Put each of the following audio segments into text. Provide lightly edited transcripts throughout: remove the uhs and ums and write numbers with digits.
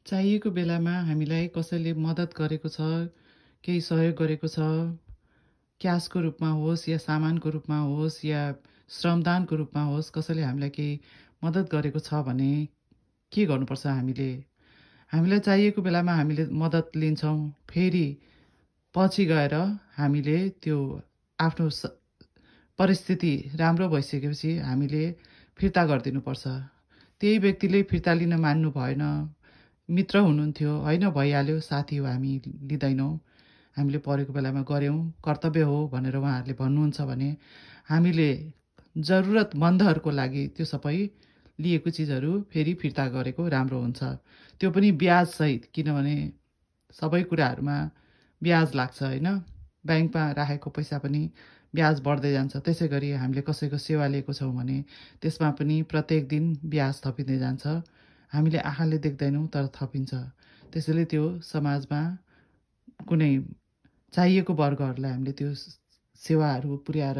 चाहिएको बेलामा हामीलाई कसैले मद्दत गरेको छ, केही सहयोग गरेको छ, क्यासको रूपमा होस् या सामानको रूपमा होस् या श्रमदानको रूपमा होस्, कसैले हामीलाई केही मद्दत गरेको छ भने के गर्नुपर्छ हामीले? हामीलाई चाहिएको बेलामा हामीले मद्दत लिन्छौँ, फेरि पछि गएर हामीले त्यो आफ्नो परिस्थिति राम्रो भइसकेपछि हामीले फिर्ता गरिदिनुपर्छ। त्यही व्यक्तिले फिर्ता लिन मान्नु भएन, मित्र हुनुहुन्थ्यो, होइन भइहाल्यो, साथी हो, हामी लिँदैनौँ, हामीले परेको बेलामा गऱ्यौँ, कर्तव्य हो भनेर उहाँहरूले भन्नुहुन्छ भने हामीले जरुरतमन्दहरूको लागि त्यो सबै लिएको चिजहरू फेरि फिर्ता गरेको राम्रो हुन्छ। त्यो पनि ब्याजसहित, किनभने सबै कुराहरूमा ब्याज लाग्छ होइन। ब्याङ्कमा राखेको पैसा पनि ब्याज बढ्दै जान्छ। त्यसै गरी हामीले कसैको सेवा लिएको छौँ भने त्यसमा पनि प्रत्येक दिन ब्याज थपिँदै जान्छ। हामीले आँखाले देख्दैनौँ तर थपिन्छ। त्यसैले त्यो समाजमा कुनै चाहिएको वर्गहरूलाई हामीले त्यो सेवाहरू पुर्याएर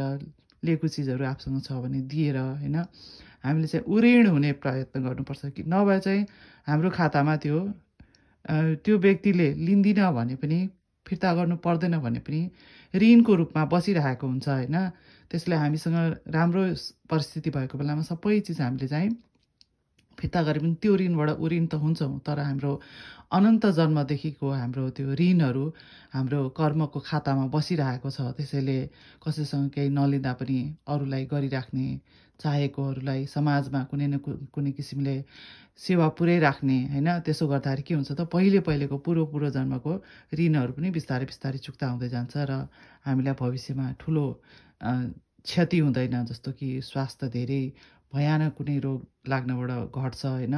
लिएको चिजहरू आफूसँग छ भने दिएर होइन हामीले चाहिँ उऋण हुने प्रयत्न गर्नुपर्छ। कि नभए चाहिँ हाम्रो खातामा त्यो व्यक्तिले लिँदिन भने पनि, फिर्ता गर्नु पर्दैन भने पनि ऋणको रूपमा बसिरहेको हुन्छ होइन। त्यसले हामीसँग राम्रो परिस्थिति भएको बेलामा सबै चिज हामीले चाहिँ फिर्ता गरे पनि त्यो ऋणबाट उऋण त हुन्छौँ, तर हाम्रो अनन्त जन्मदेखिको हाम्रो त्यो ऋणहरू हाम्रो कर्मको खातामा बसिरहेको छ। त्यसैले कसैसँग केही नलिँदा पनि अरूलाई गरिराख्ने, चाहेकोहरूलाई समाजमा कुनै न कुनै किसिमले सेवा पुर्याइराख्ने होइन। त्यसो गर्दाखेरि के हुन्छ त पहिलेको पूर्व जन्मको ऋणहरू पनि बिस्तारै बिस्तारै चुक्ता हुँदै जान्छ र हामीलाई भविष्यमा ठुलो क्षति हुँदैन। जस्तो कि स्वास्थ्य धेरै भयानक कुनै रोग लाग्नबाट घट्छ होइन,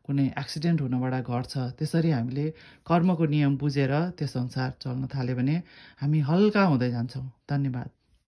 कुनै एक्सिडेन्ट हुनबाट घट्छ। त्यसरी हामीले कर्मको नियम बुझेर त्यसअनुसार चल्न थाल्यो भने हामी हल्का हुँदै जान्छौँ। धन्यवाद।